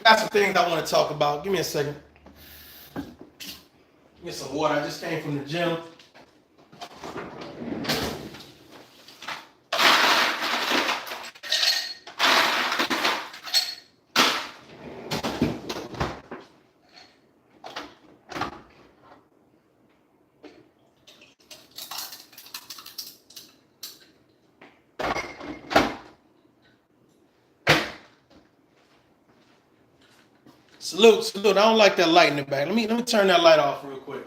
Got some things I want to talk about. Give me a second. Get some water. I just came from the gym. Salute, salute. I don't like that light in the back. Let me turn that light off real quick.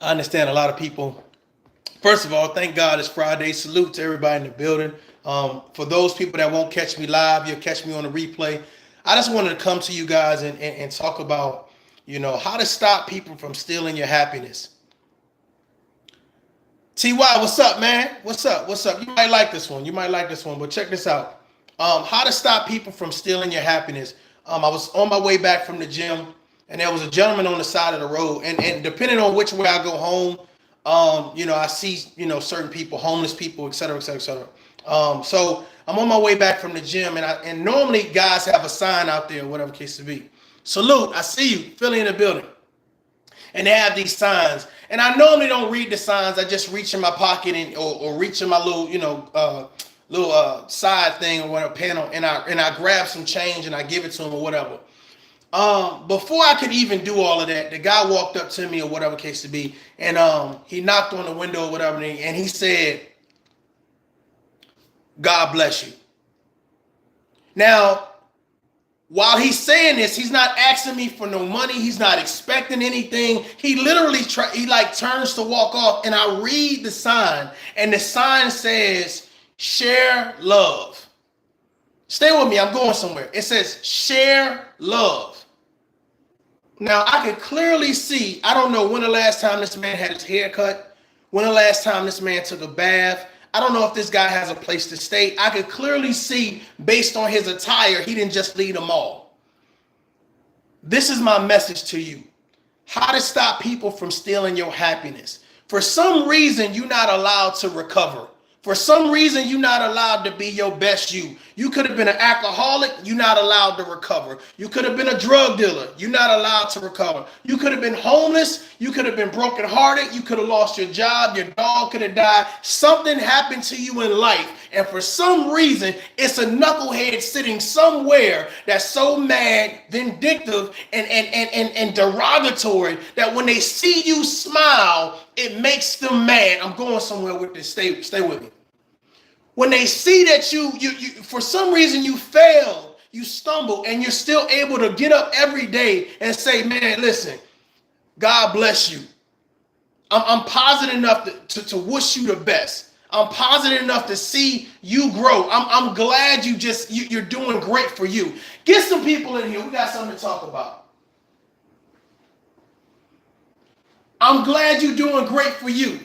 I understand a lot of people. First of all, thank God it's Friday. Salute to everybody in the building. For those people that won't catch me live, you'll catch me on the replay. I just wanted to come to you guys and talk about, how to stop people from stealing your happiness. TY, what's up, man? What's up? What's up? You might like this one. You might like this one, but check this out. How to stop people from stealing your happiness. I was on my way back from the gym, and there was a gentleman on the side of the road. And depending on which way I go home, I see, certain people, homeless people, et cetera, et cetera, et cetera. So I'm on my way back from the gym, and normally guys have a sign out there, whatever case to be. Salute, I see you, Philly in the building. And they have these signs. And I normally don't read the signs. I just reach in my pocket or reach in my little side thing or whatever panel, and I grab some change and I give it to him or whatever. Before I could even do all of that, the guy walked up to me or whatever case to be, and he knocked on the window or whatever, and he said, "God bless you." Now, while he's saying this, he's not asking me for no money. He's not expecting anything. He literally turns to walk off, and I read the sign, and the sign says, "Share love." Stay with me. I'm going somewhere. It says, "Share love." Now, I could clearly see, I don't know when the last time this man had his hair cut, when the last time this man took a bath. I don't know if this guy has a place to stay. I could clearly see, based on his attire, he didn't just leave them all. This is my message to you. How to stop people from stealing your happiness. For some reason, you're not allowed to recover. For some reason, you're not allowed to be your best you. You could have been an alcoholic. You're not allowed to recover. You could have been a drug dealer. You're not allowed to recover. You could have been homeless. You could have been brokenhearted. You could have lost your job. Your dog could have died. Something happened to you in life. And for some reason, it's a knucklehead sitting somewhere that's so mad, vindictive, and derogatory that when they see you smile, it makes them mad. I'm going somewhere with this. Stay with me. When they see that you for some reason you fail, you stumble, and you're still able to get up every day and say, "Man, listen, God bless you. I'm positive enough to wish you the best. I'm positive enough to see you grow. I'm glad you're doing great for you." Get some people in here. We got something to talk about. I'm glad you're doing great for you.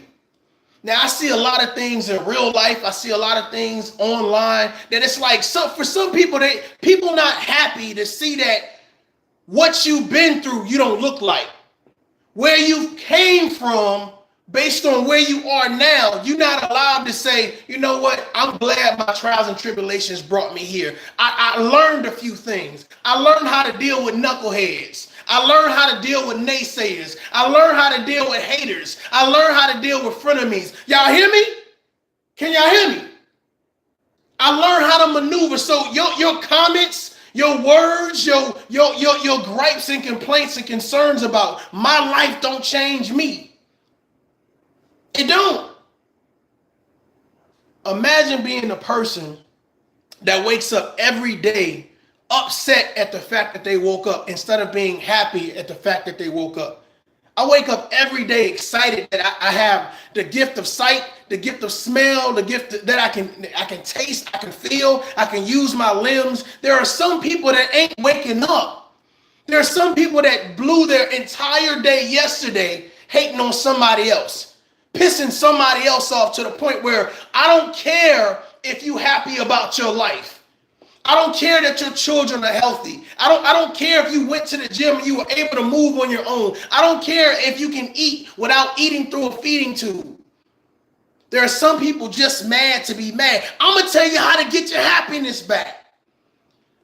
Now, I see a lot of things in real life. I see a lot of things online that it's like, for some people, people not happy to see that what you've been through, you don't look like. Where you came from, based on where you are now, you're not allowed to say, "You know what, I'm glad my trials and tribulations brought me here. I learned a few things. I learned how to deal with knuckleheads. I learned how to deal with naysayers. I learned how to deal with haters. I learned how to deal with frenemies." Y'all hear me? Can y'all hear me? I learned how to maneuver. So your comments, your words, your gripes and complaints and concerns about my life don't change me. It don't. Imagine being a person that wakes up every day upset at the fact that they woke up instead of being happy at the fact that they woke up. I wake up every day excited that I have the gift of sight, the gift of smell, the gift that I can taste, I can feel, I can use my limbs. There are some people that ain't waking up. There are some people that blew their entire day yesterday hating on somebody else, pissing somebody else off to the point where I don't care if you're happy about your life. I don't care that your children are healthy. I don't care if you went to the gym and you were able to move on your own. I don't care if you can eat without eating through a feeding tube. There are some people just mad to be mad. I'm going to tell you how to get your happiness back.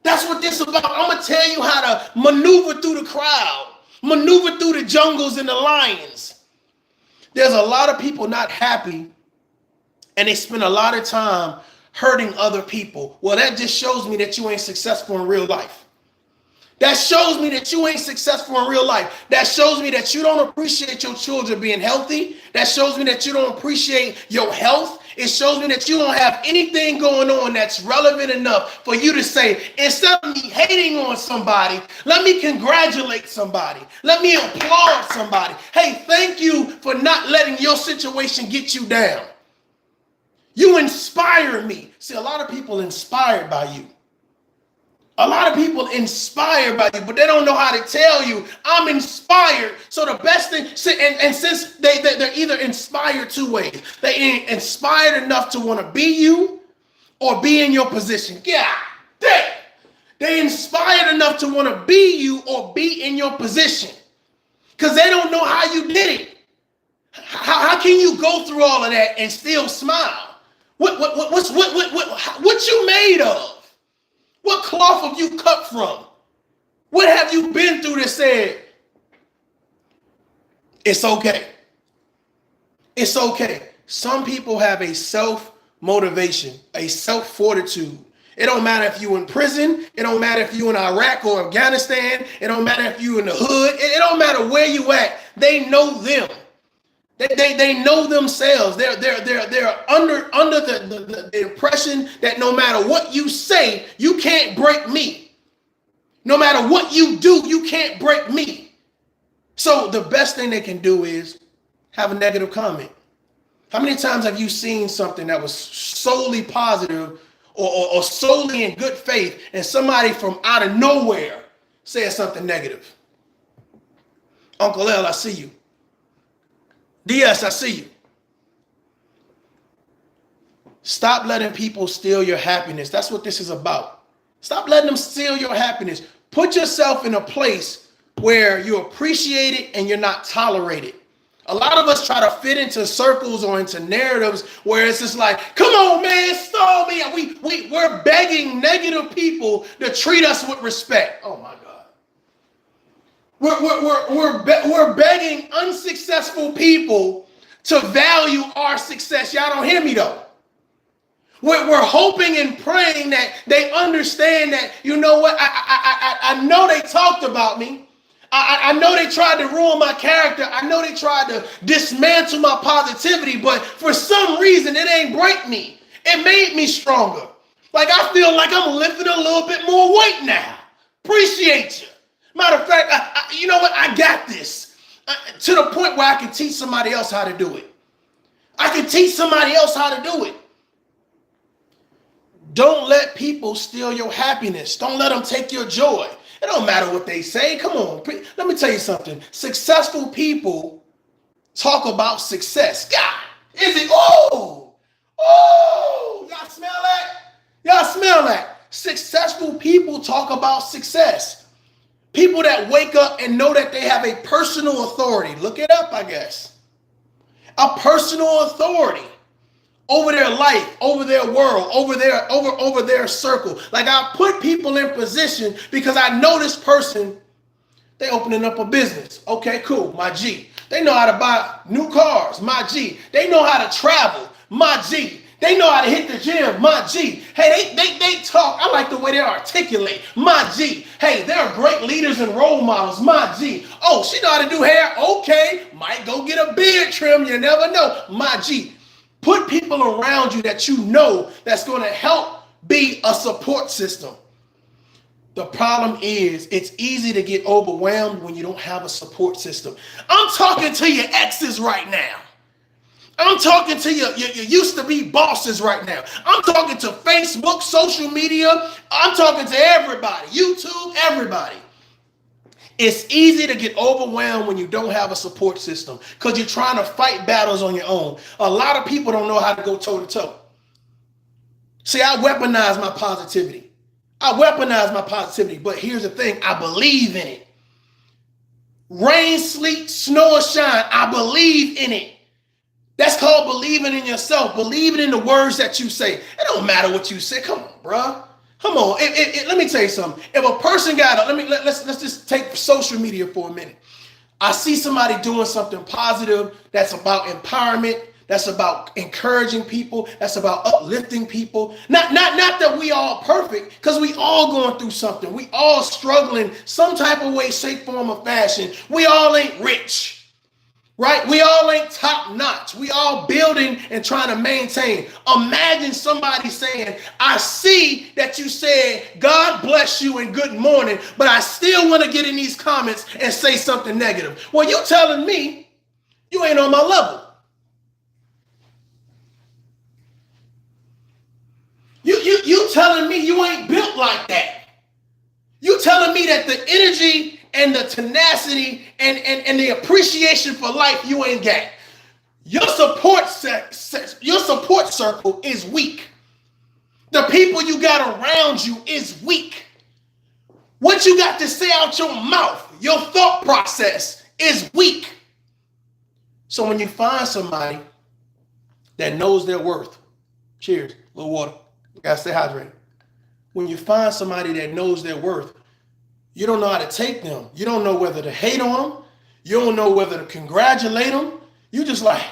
That's what this is about. I'm going to tell you how to maneuver through the crowd, maneuver through the jungles and the lions. There's a lot of people not happy, and they spend a lot of time hurting other people. Well, that just shows me that you ain't successful in real life. That shows me that you ain't successful in real life. That shows me that you don't appreciate your children being healthy. That shows me that you don't appreciate your health. It shows me that you don't have anything going on that's relevant enough for you to say, instead of me hating on somebody, let me congratulate somebody. Let me applaud somebody. Hey, thank you for not letting your situation get you down. You inspire me. See, a lot of people inspired by you. A lot of people inspired by you, but they don't know how to tell you, I'm inspired. So the best thing, and since they're either inspired two ways. They inspired enough to want to be you or be in your position. Yeah, they inspired enough to want to be you or be in your position because they don't know how you did it. How can you go through all of that and still smile? What you made of? What cloth have you cut from? What have you been through that said, it's okay? It's okay. Some people have a self-motivation, a self-fortitude. It don't matter if you're in prison. It don't matter if you're in Iraq or Afghanistan. It don't matter if you're in the hood. It don't matter where you at. They know them. They know themselves. They're under the impression that no matter what you say, you can't break me. No matter what you do, you can't break me. So the best thing they can do is have a negative comment. How many times have you seen something that was solely positive or solely in good faith and somebody from out of nowhere said something negative? Uncle L, I see you. DS, I see you. Stop letting people steal your happiness. That's what this is about. Stop letting them steal your happiness. Put yourself in a place where you're appreciated and you're not tolerated. A lot of us try to fit into circles or into narratives where it's just like, come on, man, stall me. We're begging negative people to treat us with respect. Oh, my God. We're begging unsuccessful people to value our success. Y'all don't hear me though. We're hoping and praying that they understand that, you know what, I know they talked about me. I know they tried to ruin my character. I know they tried to dismantle my positivity, but for some reason it ain't break me. It made me stronger. Like I feel like I'm lifting a little bit more weight now. Appreciate you. Matter of fact, you know what? I got this to the point where I can teach somebody else how to do it. I can teach somebody else how to do it. Don't let people steal your happiness. Don't let them take your joy. It don't matter what they say. Come on. Let me tell you something. Successful people talk about success. God, is it? Oh, y'all smell that? Y'all smell that? Successful people talk about success. People that wake up and know that they have a personal authority. Look it up, I guess. A personal authority over their life, over their world, over their circle. Like I put people in position because I know this person, they opening up a business. Okay, cool, my G. They know how to buy new cars, my G. They know how to travel, my G. They know how to hit the gym, my G. Hey, they talk. I like the way they articulate, my G. Hey, they're great leaders and role models, my G. Oh, she know how to do hair. Okay, might go get a beard trim. You never know, my G. Put people around you that you know that's going to help be a support system. The problem is it's easy to get overwhelmed when you don't have a support system. I'm talking to your exes right now. I'm talking to your used to be bosses right now. I'm talking to Facebook, social media. I'm talking to everybody, YouTube, everybody. It's easy to get overwhelmed when you don't have a support system because you're trying to fight battles on your own. A lot of people don't know how to go toe to toe. See, I weaponize my positivity. I weaponize my positivity, but here's the thing, I believe in it. Rain, sleet, snow, or shine, I believe in it. That's called believing in yourself, believing in the words that you say. It don't matter what you say. Come on, bro. Come on. Let me tell you something. If a person let's just take social media for a minute. I see somebody doing something positive that's about empowerment, that's about encouraging people, that's about uplifting people. Not that we all perfect, because we all going through something. We all struggling some type of way, shape, form, or fashion. We all ain't rich. Right? We all ain't top notch. We all building and trying to maintain. Imagine somebody saying, I see that you said, God bless you and good morning, but I still want to get in these comments and say something negative. Well, you telling me you ain't on my level. You telling me you ain't built like that. You telling me that the energy and the tenacity and the appreciation for life you ain't got. Your support circle is weak. The people you got around you is weak. What you got to say out your mouth, your thought process is weak. So when you find somebody that knows their worth, cheers, a little water, you gotta stay hydrated. When you find somebody that knows their worth, you don't know how to take them. You don't know whether to hate on them. You don't know whether to congratulate them. You just like,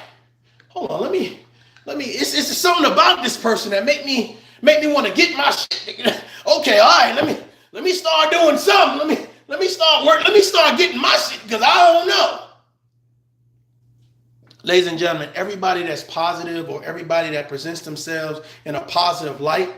hold on, let me. It's something about this person that make me want to get my shit. Okay, all right, let me start doing something. Let me start work. Let me start getting my shit because I don't know. Ladies and gentlemen, everybody that's positive or everybody that presents themselves in a positive light,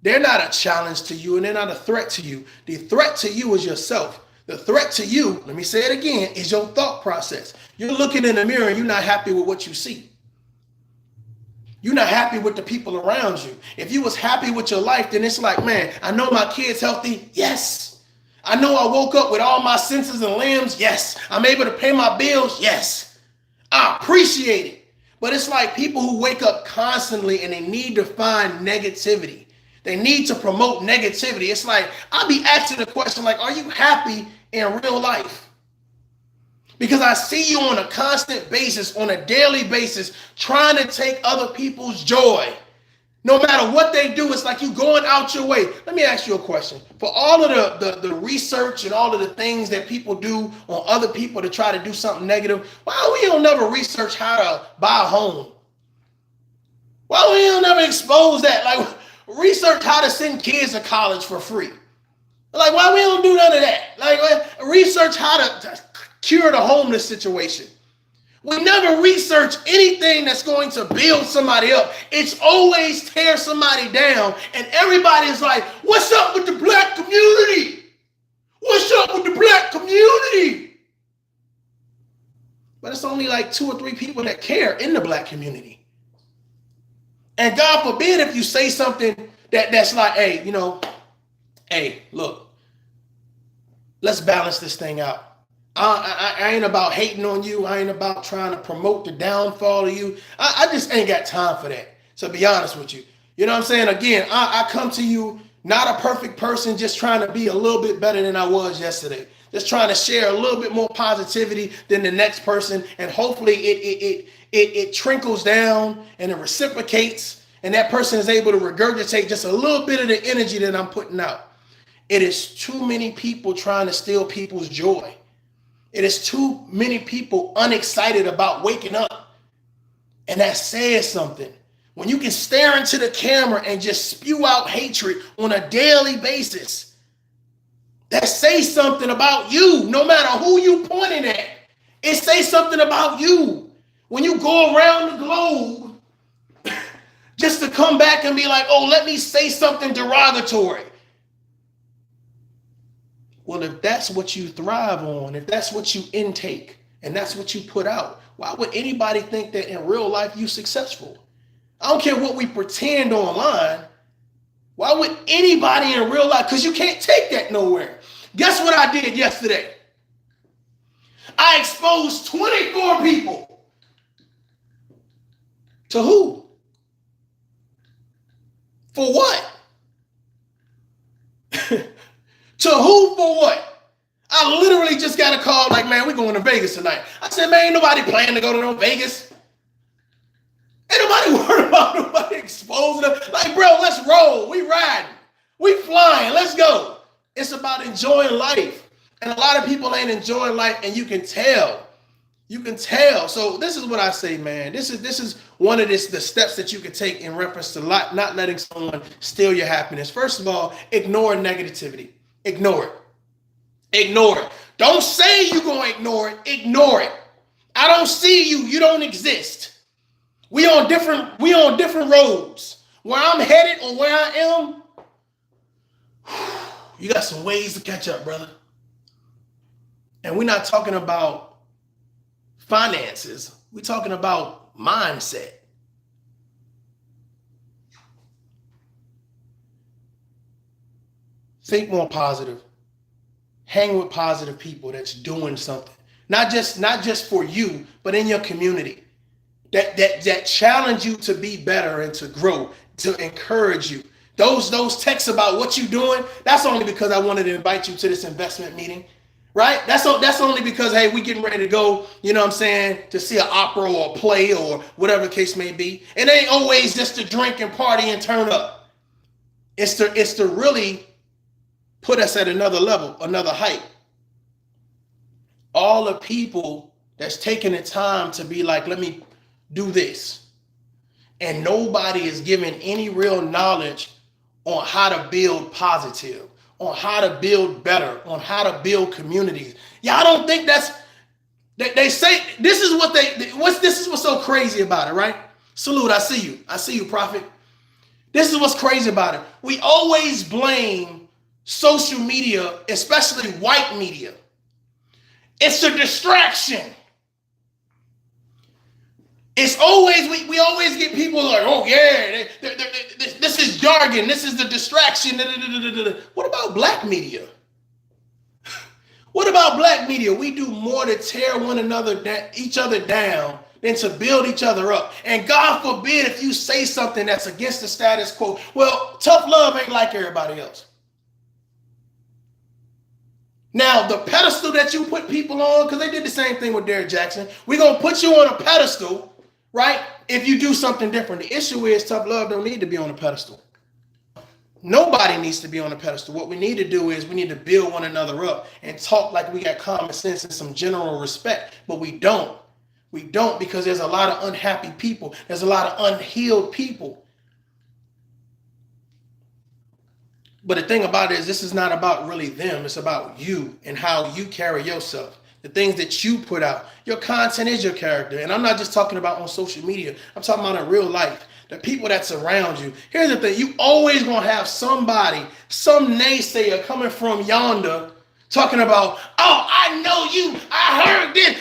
they're not a challenge to you and they're not a threat to you. The threat to you is yourself. The threat to you, let me say it again, is your thought process. You're looking in the mirror and you're not happy with what you see. You're not happy with the people around you. If you was happy with your life, then it's like, man, I know my kid's healthy. Yes. I know I woke up with all my senses and limbs. Yes. I'm able to pay my bills. Yes. I appreciate it. But it's like people who wake up constantly and they need to find negativity. They need to promote negativity. It's like, I'll be asking the question like, are you happy in real life? Because I see you on a constant basis, on a daily basis, trying to take other people's joy. No matter what they do, it's like you going out your way. Let me ask you a question. For all of the research and all of the things that people do on other people to try to do something negative, why we don't never research how to buy a home? Why we don't never expose that? Like, research how to send kids to college for free. Like, why we don't do none of that? Like, research how to cure the homeless situation. We never research anything that's going to build somebody up. It's always tear somebody down. And everybody's like, what's up with the black community? What's up with the black community? But it's only like 2 or 3 people that care in the black community. And God forbid if you say something that's like, hey, look, let's balance this thing out. I ain't about hating on you. I ain't about trying to promote the downfall of you. I just ain't got time for that, to be honest with you. You know what I'm saying? Again, I come to you not a perfect person, just trying to be a little bit better than I was yesterday. Just trying to share a little bit more positivity than the next person. And hopefully it trickles down and it reciprocates. And that person is able to regurgitate just a little bit of the energy that I'm putting out. It is too many people trying to steal people's joy. It is too many people unexcited about waking up. And that says something. When you can stare into the camera and just spew out hatred on a daily basis, that says something about you, no matter who you pointing at. It says something about you. When you go around the globe just to come back and be like, oh, let me say something derogatory. Well, if that's what you thrive on, if that's what you intake, and that's what you put out, why would anybody think that in real life you're successful? I don't care what we pretend online. Why would anybody in real life? Because you can't take that nowhere. Guess what I did yesterday? I exposed 24 people. To who? For what? To who for what? I literally just got a call like, man, we're going to Vegas tonight. I said, man, ain't nobody planning to go to no Vegas. Ain't nobody worried about nobody exposing them. Like, bro, let's roll. We riding. We flying. Let's go. It's about enjoying life. And a lot of people ain't enjoying life, and you can tell. You can tell. So this is what I say, man. This is one of the steps that you can take in reference to not letting someone steal your happiness. First of all, ignore negativity. Ignore it. Ignore it. Don't say you're going to ignore it. Ignore it. I don't see you. You don't exist. We on different roads. Where I'm headed or where I am, you got some ways to catch up, brother. And we're not talking about finances. We're talking about mindset. Think more positive. Hang with positive people that's doing something. Not just for you, but in your community. That challenge you to be better and to grow, to encourage you. Those texts about what you're doing, that's only because I wanted to invite you to this investment meeting, right? That's only because, hey, we getting ready to go, you know what I'm saying, to see an opera or a play or whatever the case may be. It ain't always just to drink and party and turn up. It's to really put us at another level, another height. All the people that's taking the time to be like, let me do this. And nobody is giving any real knowledge on how to build positive, on how to build better, on how to build communities. Y'all don't think that's, they say, this is what's so crazy about it, right? Salute, I see you, Prophet. This is what's crazy about it. We always blame social media, especially white media. It's a distraction. It's always, we always get people like, oh yeah, this is jargon, this is the distraction. What about black media? What about black media? We do more to tear each other down than to build each other up. And God forbid if you say something that's against the status quo. Well, ToughLove ain't like everybody else. Now, the pedestal that you put people on, because they did the same thing with Derrick Jackson, we're going to put you on a pedestal, right? If you do something different. The issue is ToughLove don't need to be on a pedestal. Nobody needs to be on a pedestal. What we need to do is we need to build one another up and talk like we got common sense and some general respect, but we don't. We don't, because there's a lot of unhappy people. There's a lot of unhealed people. But the thing about it is this is not about really them. It's about you and how you carry yourself. The things that you put out. Your content is your character. And I'm not just talking about on social media. I'm talking about in real life. The people that surround you. Here's the thing. You always going to have somebody, some naysayer coming from yonder talking about, oh, I know you. I heard this.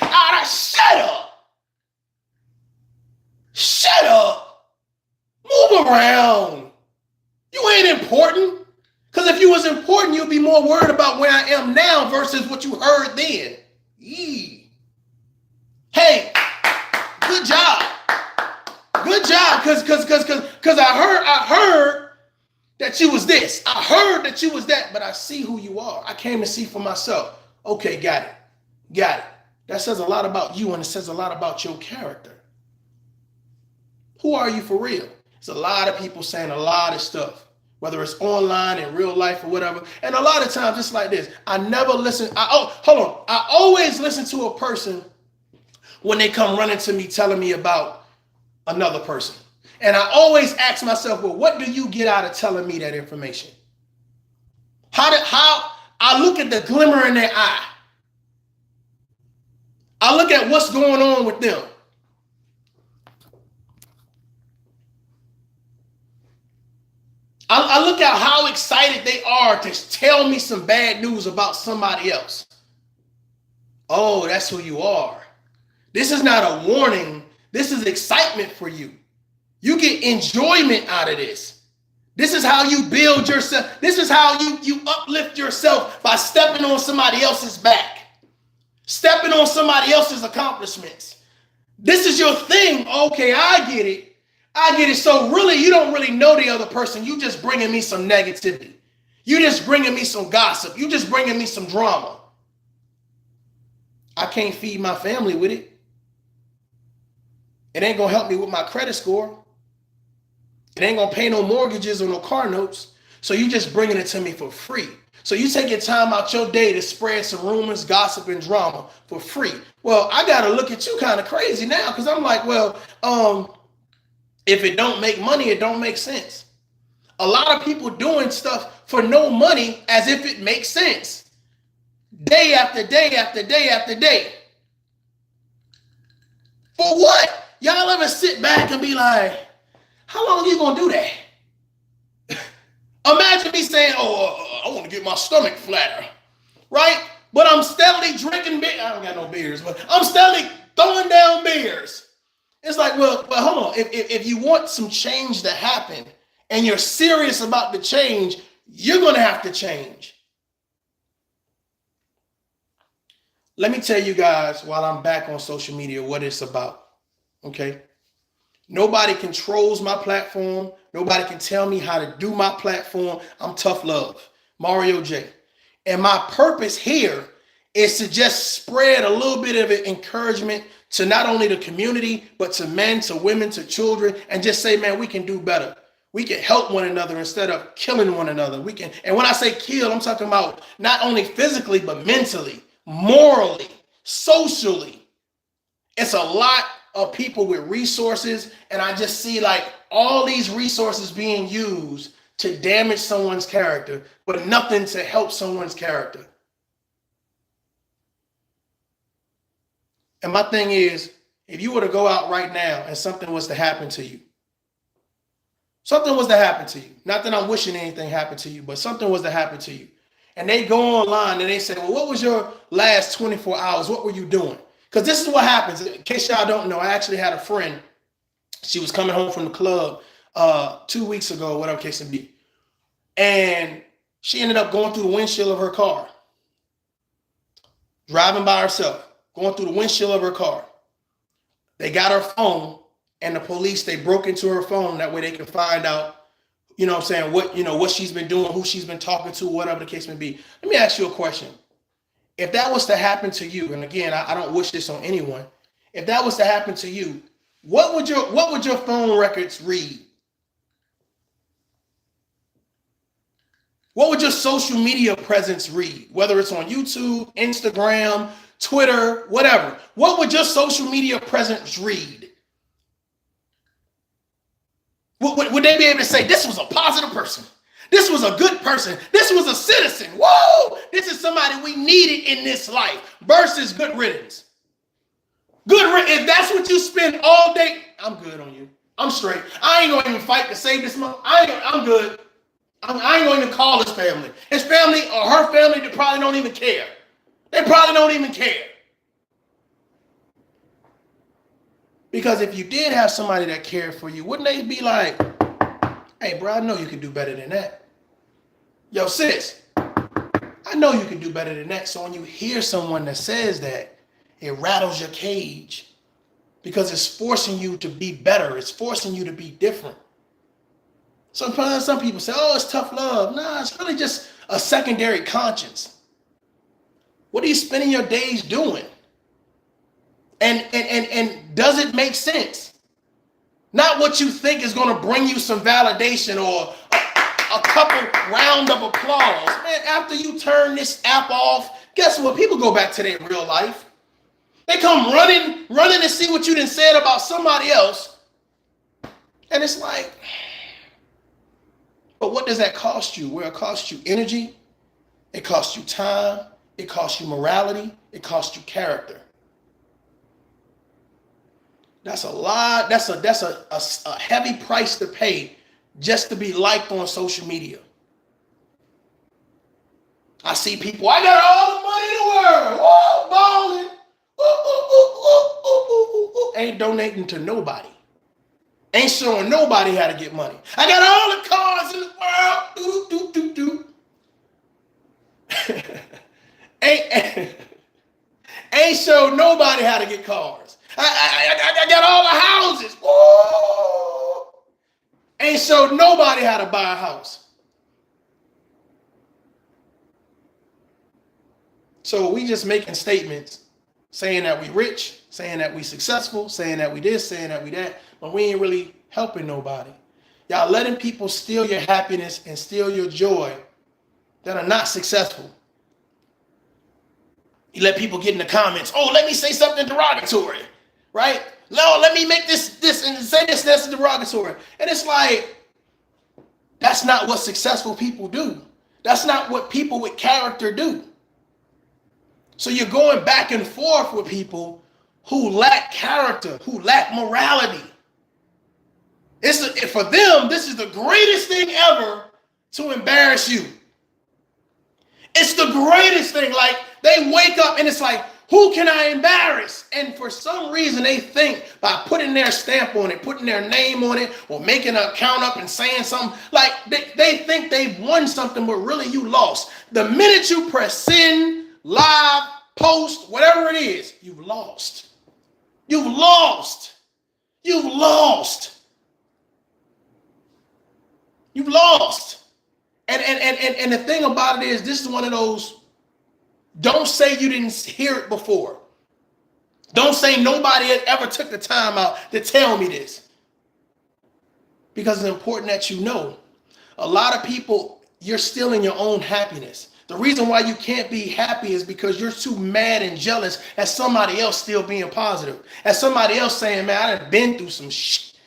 Shut up. Shut up. Move around. You ain't important. Because if you was important, you'd be more worried about where I am now versus what you heard then. Yee. Hey, good job. Good job. Because I heard that you was this. I heard that you was that, but I see who you are. I came to see for myself. Okay, got it. Got it. That says a lot about you, and it says a lot about your character. Who are you for real? There's a lot of people saying a lot of stuff, whether it's online, in real life, or whatever. And a lot of times it's like this. I never listen. I always listen to a person when they come running to me telling me about another person. And I always ask myself, well, what do you get out of telling me that information? How I look at the glimmer in their eye. I look at what's going on with them. I look at how excited they are to tell me some bad news about somebody else. Oh, that's who you are. This is not a warning. This is excitement for you. You get enjoyment out of this. This is how you build yourself. This is how you uplift yourself by stepping on somebody else's back. Stepping on somebody else's accomplishments. This is your thing. Okay, I get it. I get it. So really, you don't really know the other person. You just bringing me some negativity. You just bringing me some gossip. You just bringing me some drama. I can't feed my family with it. It ain't going to help me with my credit score. It ain't going to pay no mortgages or no car notes. So you just bringing it to me for free. So you take your time out your day to spread some rumors, gossip, and drama for free. Well, I got to look at you kind of crazy now because I'm like, well, if it don't make money, it don't make sense. A lot of people doing stuff for no money as if it makes sense. Day after day after day after day. For what? Y'all ever sit back and be like, how long are you going to do that? Imagine me saying, I want to get my stomach flatter, right? But I'm steadily drinking beer. I don't got no beers, but I'm steadily throwing down beers. It's like, well, hold on. If you want some change to happen and you're serious about the change, you're going to have to change. Let me tell you guys while I'm back on social media what it's about, okay? Nobody controls my platform. Nobody can tell me how to do my platform. I'm ToughLove, Mario J. And my purpose here is to just spread a little bit of encouragement to not only the community, but to men, to women, to children, and just say, man, we can do better. We can help one another instead of killing one another. We can, and when I say kill, I'm talking about not only physically, but mentally, morally, socially. It's a lot of people with resources, and I just see like all these resources being used to damage someone's character, but nothing to help someone's character. And my thing is, if you were to go out right now and something was to happen to you, not that I'm wishing anything happened to you, but something was to happen to you, and they go online and they say, well, what was your last 24 hours? What were you doing? Because this is what happens. In case y'all don't know, I actually had a friend. She was coming home from the club 2 weeks ago, whatever case it be. And she ended up going through the windshield of her car. Driving by herself, going through the windshield of her car. They got her phone, and the police, they broke into her phone. That way they can find out, you know what I'm saying, what she's been doing, who she's been talking to, whatever the case may be. Let me ask you a question. If that was to happen to you, and again, I don't wish this on anyone. If that was to happen to you, what would your phone records read? What would your social media presence read? Whether it's on YouTube, Instagram, Twitter, whatever. What would your social media presence read? Would they be able to say, this was a positive person? This was a good person. This was a citizen. Whoa! This is somebody we needed in this life versus good riddance. Good riddance. If that's what you spend all day, I'm good on you. I'm straight. I ain't going to even fight to save this month. I'm good. I ain't going to call his family. His family or her family, they probably don't even care. They probably don't even care. Because if you did have somebody that cared for you, wouldn't they be like, hey, bro, I know you can do better than that. Yo, sis, I know you can do better than that. So when you hear someone that says that, it rattles your cage because it's forcing you to be better. It's forcing you to be different. Sometimes some people say, oh, it's tough love. Nah, it's really just a secondary conscience. What are you spending your days doing? And does it make sense? Not what you think is going to bring you some validation or a couple round of applause. Man, after you turn this app off, guess what? People go back to their real life. They come running to see what you done said about somebody else. And it's like, but what does that cost you? Well, it costs you energy. It costs you time. It costs you morality. It costs you character. That's a lot. That's a heavy price to pay just to be liked on social media. I see people, I got all the money in the world. Whoa, balling. Ain't donating to nobody. Ain't showing nobody how to get money. I got all the cars in the world. Ain't showing nobody how to get cars. I got all the houses. Whoa. Ain't showed nobody how to buy a house. So we just making statements saying that we rich, saying that we successful, saying that we this, saying that we that, but we ain't really helping nobody. Y'all letting people steal your happiness and steal your joy that are not successful. You let people get in the comments, oh, let me say something derogatory, right? No, let me make this and say this, that's derogatory. And it's like, that's not what successful people do. That's not what people with character do. So you're going back and forth with people who lack character, who lack morality. For them, this is the greatest thing ever to embarrass you. It's the greatest thing. Like, they wake up and it's like, who can I embarrass? And for some reason, they think by putting their stamp on it, putting their name on it, or making an account up and saying something, like they think they've won something, but really you lost. The minute you press send, live, post, whatever it is, you've lost. You've lost. You've lost. You've lost. And the thing about it is, this is one of those, don't say you didn't hear it before. Don't say nobody had ever took the time out to tell me this. Because it's important that you know. A lot of people, you're stealing your own happiness. The reason why you can't be happy is because you're too mad and jealous at somebody else still being positive. At somebody else saying, man, I done been through some shit.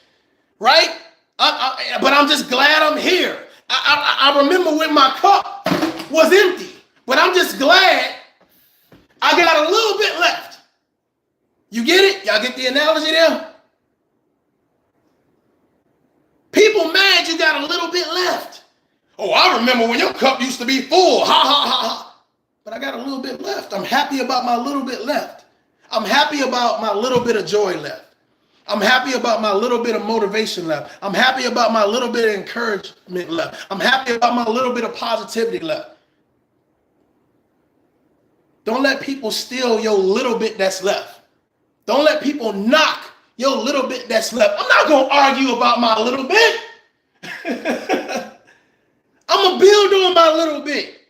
Right? But I'm just glad I'm here. I remember when my cup was empty. But I'm just glad I got a little bit left. You get it? Y'all get the analogy there? People mad you got a little bit left. Oh, I remember when your cup used to be full. Ha, ha, ha, ha. But I got a little bit left. I'm happy about my little bit left. I'm happy about my little bit of joy left. I'm happy about my little bit of motivation left. I'm happy about my little bit of encouragement left. I'm happy about my little bit of positivity left. Don't let people steal your little bit that's left. Don't let people knock your little bit that's left. I'm not going to argue about my little bit. I'm going to build on my little bit.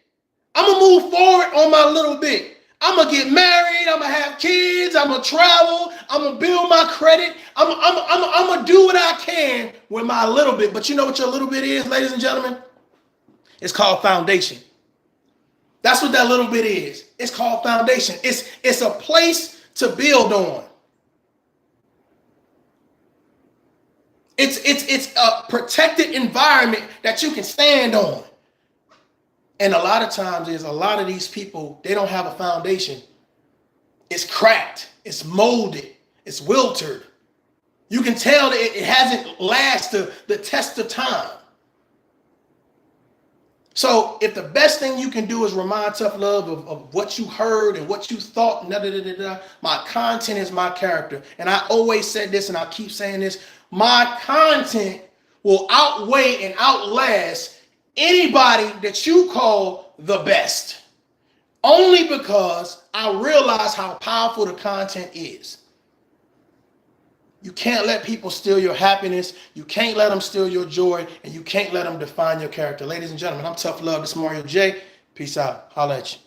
I'm going to move forward on my little bit. I'm going to get married. I'm going to have kids. I'm going to travel. I'm going to build my credit. I'm going to do what I can with my little bit. But you know what your little bit is, ladies and gentlemen? It's called foundation. That's what that little bit is. It's called foundation. It's a place to build on. It's a protected environment that you can stand on. And a lot of times is a lot of these people, they don't have a foundation. It's cracked. It's molded. It's wilted. You can tell that it hasn't lasted the test of time. So if the best thing you can do is remind ToughLove of what you heard and what you thought, my content is my character. And I always said this and I keep saying this, my content will outweigh and outlast anybody that you call the best. Only because I realize how powerful the content is. You can't let people steal your happiness. You can't let them steal your joy. And you can't let them define your character. Ladies and gentlemen, I'm ToughLove. This is Mario J. Peace out. Holla at you.